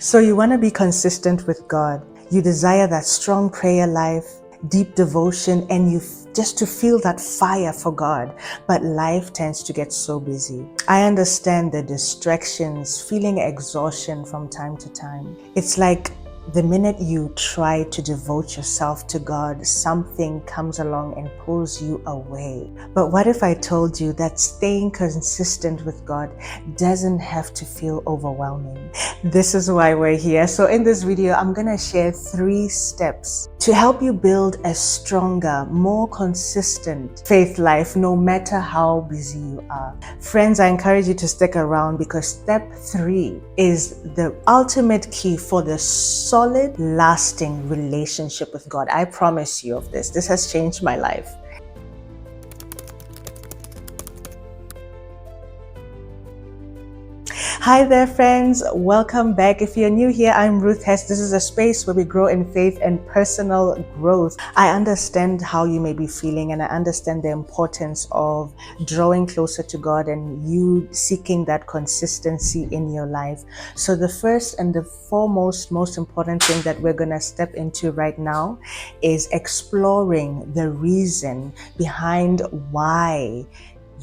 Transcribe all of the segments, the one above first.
So you want to be consistent with God. You desire that strong prayer life, deep devotion, and just to feel that fire for God. But life tends to get so busy. I understand the distractions, feeling exhaustion from time to time. It's like the minute you try to devote yourself to God, something comes along and pulls you away. But what if I told you that staying consistent with God doesn't have to feel overwhelming? This is why we're here. So in this video, I'm going to share 3 steps to help you build a stronger, more consistent faith life, no matter how busy you are. Friends, I encourage you to stick around because step 3 is the ultimate key for the solid, lasting relationship with God. I promise you of this. This has changed my life. Hi there, friends. Welcome back. If you're new here, I'm Ruth Hess. This is a space where we grow in faith and personal growth. I understand how you may be feeling, and I understand the importance of drawing closer to God and you seeking that consistency in your life. So the first and the foremost, most important thing that we're going to step into right now is exploring the reason behind why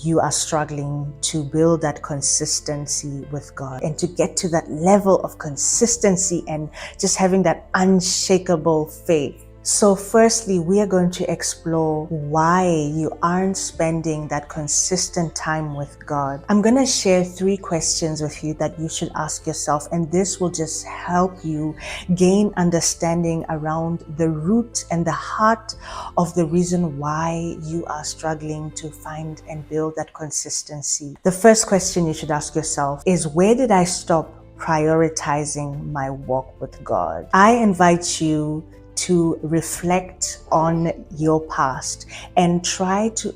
you are struggling to build that consistency with God and to get to that level of consistency and just having that unshakable faith. So firstly, we are going to explore why you aren't spending that consistent time with God. I'm going to share 3 questions with you that you should ask yourself, and this will just help you gain understanding around the root and the heart of the reason why you are struggling to find and build that consistency. The first question you should ask yourself is, where did I stop prioritizing my walk with God? I invite you to reflect on your past and try to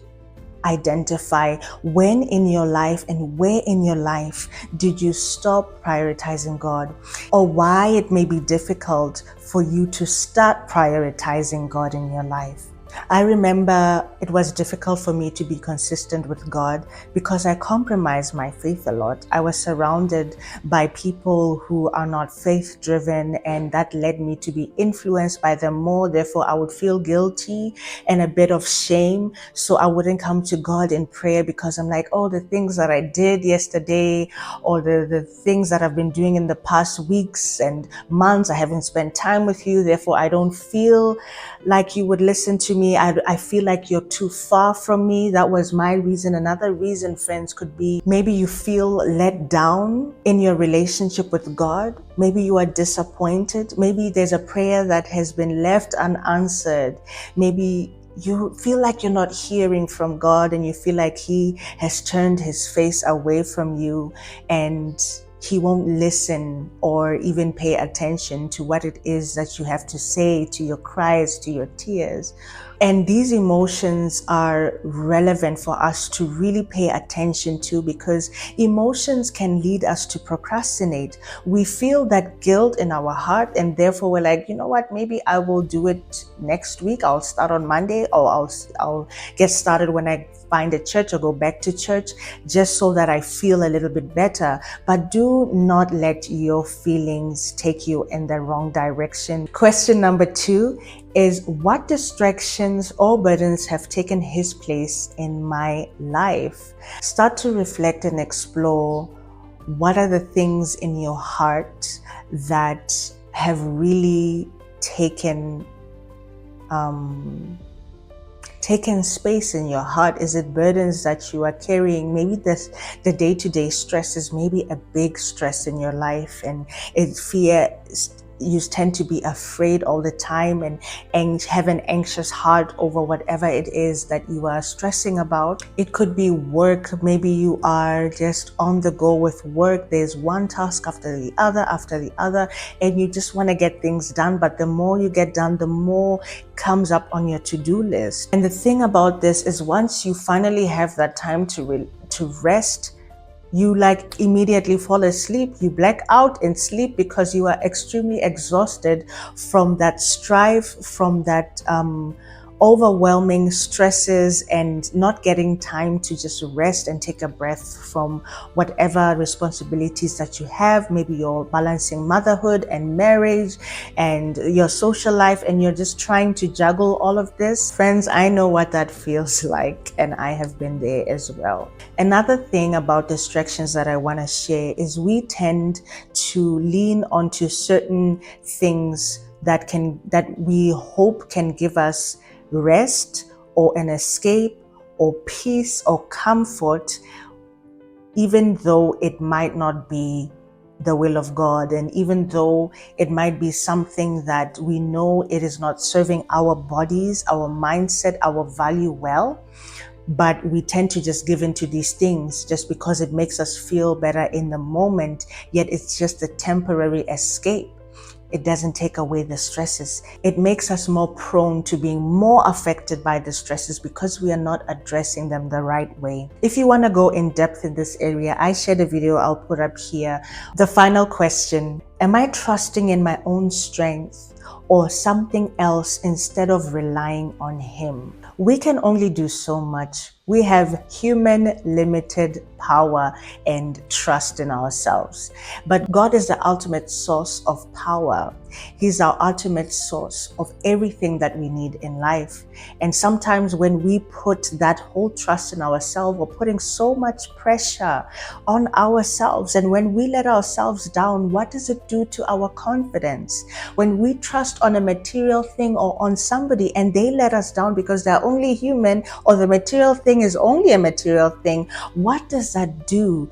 identify when in your life and where in your life did you stop prioritizing God, or why it may be difficult for you to start prioritizing God in your life. I remember it was difficult for me to be consistent with God because I compromised my faith a lot. I was surrounded by people who are not faith driven, and that led me to be influenced by them more. Therefore, I would feel guilty and a bit of shame. So I wouldn't come to God in prayer because I'm like, oh, the things that I did yesterday or the things that I've been doing in the past weeks and months, I haven't spent time with you. Therefore, I don't feel like you would listen to me. I feel like you're too far from me. That was my reason. Another reason, friends, could be maybe you feel let down in your relationship with God. Maybe you are disappointed. Maybe there's a prayer that has been left unanswered. Maybe you feel like you're not hearing from God and you feel like He has turned His face away from you and He won't listen or even pay attention to what it is that you have to say, to your cries, to your tears. And these emotions are relevant for us to really pay attention to because emotions can lead us to procrastinate. We feel that guilt in our heart and therefore we're like, you know what, maybe I will do it next week. I'll start on Monday, or I'll get started when I find a church or go back to church just so that I feel a little bit better. But do not let your feelings take you in the wrong direction. Question number 2 is, what distractions or burdens have taken His place in my life? Start to reflect and explore what are the things in your heart that have really taken space in your heart. Is it burdens that you are carrying? Maybe the day-to-day stress is maybe a big stress in your life, and you tend to be afraid all the time and have an anxious heart over whatever it is that you are stressing about. It could be work. Maybe you are just on the go with work. There's one task after the other, and you just want to get things done. But the more you get done, the more comes up on your to-do list. And the thing about this is, once you finally have that time to rest, you like immediately fall asleep. You black out in sleep because you are extremely exhausted from that strife, from that overwhelming stresses and not getting time to just rest and take a breath from whatever responsibilities that you have. Maybe you're balancing motherhood and marriage and your social life, and you're just trying to juggle all of this. Friends, I know what that feels like, and I have been there as well. Another thing about distractions that I want to share is we tend to lean onto certain things that we hope can give us rest or an escape or peace or comfort, even though it might not be the will of God, and even though it might be something that we know it is not serving our bodies, our mindset, our value well. But we tend to just give into these things just because it makes us feel better in the moment, yet it's just a temporary escape. It doesn't take away the stresses. It makes us more prone to being more affected by the stresses because we are not addressing them the right way. If you want to go in depth in this area, I shared a video I'll put up here. The final question: am I trusting in my own strength or something else instead of relying on Him? We can only do so much. We have human limited power and trust in ourselves. But God is the ultimate source of power. He's our ultimate source of everything that we need in life. And sometimes when we put that whole trust in ourselves, we're putting so much pressure on ourselves. And when we let ourselves down, what does it do to our confidence? When we trust on a material thing or on somebody and they let us down because they're only human, or the material thing is only a material thing, what does that do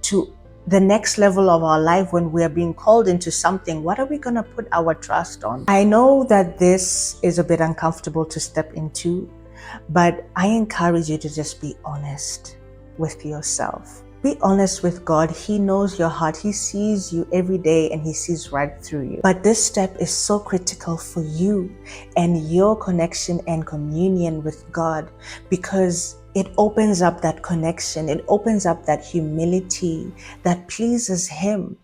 to the next level of our life when we are being called into something? What are we going to put our trust on? I know that this is a bit uncomfortable to step into, but I encourage you to just be honest with yourself. Be honest with God. He knows your heart. He sees you every day and He sees right through you. But this step is so critical for you and your connection and communion with God, because it opens up that connection. It opens up that humility that pleases Him.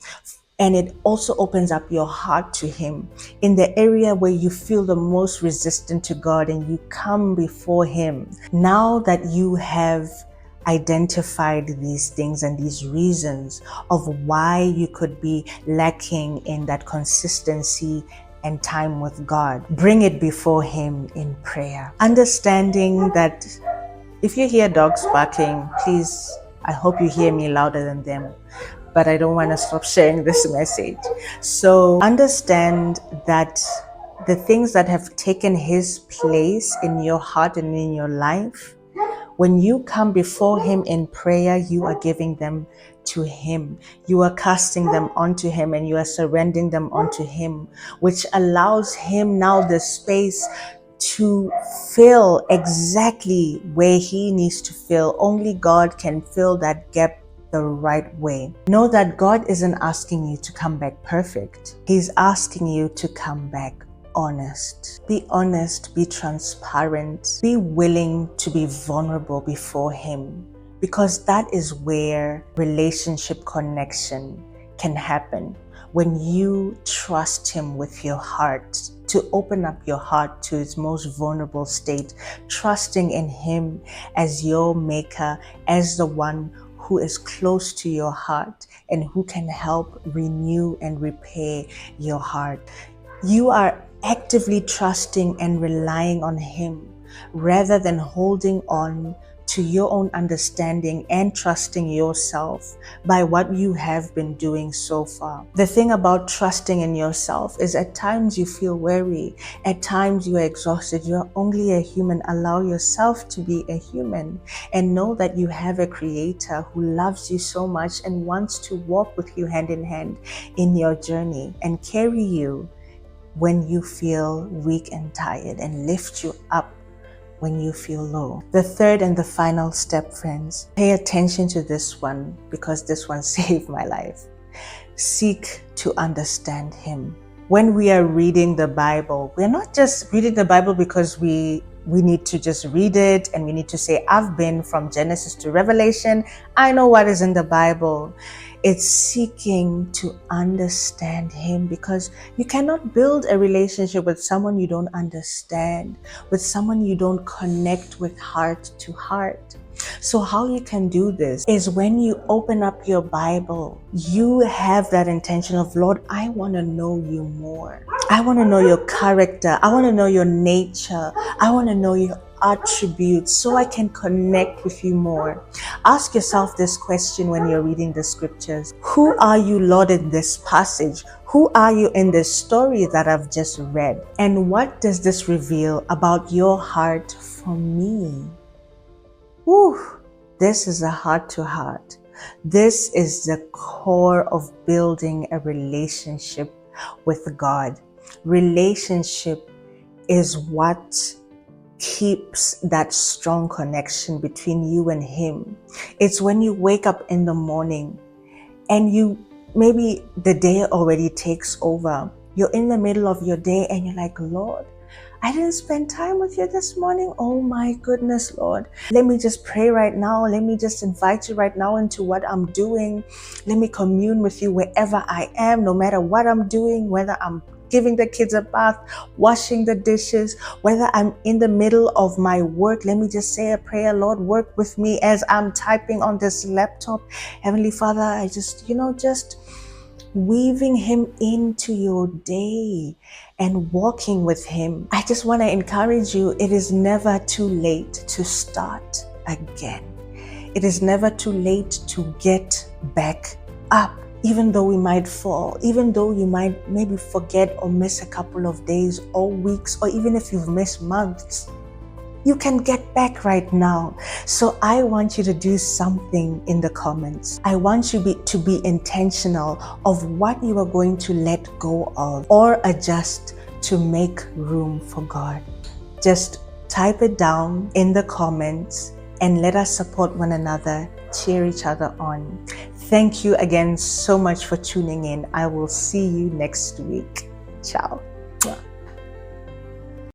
And it also opens up your heart to Him in the area where you feel the most resistant to God, and you come before Him. Now that you have identified these things and these reasons of why you could be lacking in that consistency and time with God, bring it before Him in prayer. Understanding that if you hear dogs barking, please, I hope you hear me louder than them, but I don't want to stop sharing this message. So understand that the things that have taken His place in your heart and in your life, when you come before Him in prayer, you are giving them to Him. You are casting them onto Him and you are surrendering them onto Him, which allows Him now the space to fill exactly where He needs to fill. Only God can fill that gap the right way. Know that God isn't asking you to come back perfect. He's asking you to come back honest. Be honest, be transparent, be willing to be vulnerable before Him, because that is where relationship connection can happen. When you trust Him with your heart, to open up your heart to its most vulnerable state, trusting in Him as your maker, as the one who is close to your heart and who can help renew and repair your heart. You are actively trusting and relying on Him rather than holding on to your own understanding and trusting yourself by what you have been doing so far. The thing about trusting in yourself is at times you feel weary, at times you are exhausted. You're only a human. Allow yourself to be a human and know that you have a Creator who loves you so much and wants to walk with you hand in hand in your journey and carry you when you feel weak and tired, and lift you up when you feel low. The third and the final step, friends, pay attention to this one, because this one saved my life. Seek to understand Him. When we are reading the Bible, we're not just reading the Bible because we need to just read it and we need to say, I've been from Genesis to Revelation, I know what is in the Bible. It's seeking to understand Him, because you cannot build a relationship with someone you don't understand, with someone you don't connect with heart to heart. So how you can do this is when you open up your Bible, you have that intention of, Lord, I want to know you more. I want to know your character. I want to know your nature. I want to know your attributes so I can connect with you more. Ask yourself this question when you're reading the scriptures. Who are you, Lord, in this passage? Who are you in this story that I've just read? And what does this reveal about your heart for me? Whew, this is a heart to heart. This is the core of building a relationship with God. Relationship is what keeps that strong connection between you and Him. It's when you wake up in the morning and maybe the day already takes over. You're in the middle of your day and you're like, Lord, I didn't spend time with you this morning. Oh my goodness, Lord. Let me just pray right now. Let me just invite you right now into what I'm doing. Let me commune with you wherever I am, no matter what I'm doing, whether I'm giving the kids a bath, washing the dishes, whether I'm in the middle of my work. Let me just say a prayer. Lord, work with me as I'm typing on this laptop. Heavenly Father, I just weaving Him into your day and walking with Him. I just want to encourage you, it is never too late to start again. It is never too late to get back up. Even though we might fall, even though you might maybe forget or miss a couple of days or weeks, or even if you've missed months, you can get back right now. So I want you to do something in the comments. I want you to be intentional of what you are going to let go of or adjust to make room for God. Just type it down in the comments and let us support one another, cheer each other on. Thank you again so much for tuning in. I will see you next week. Ciao.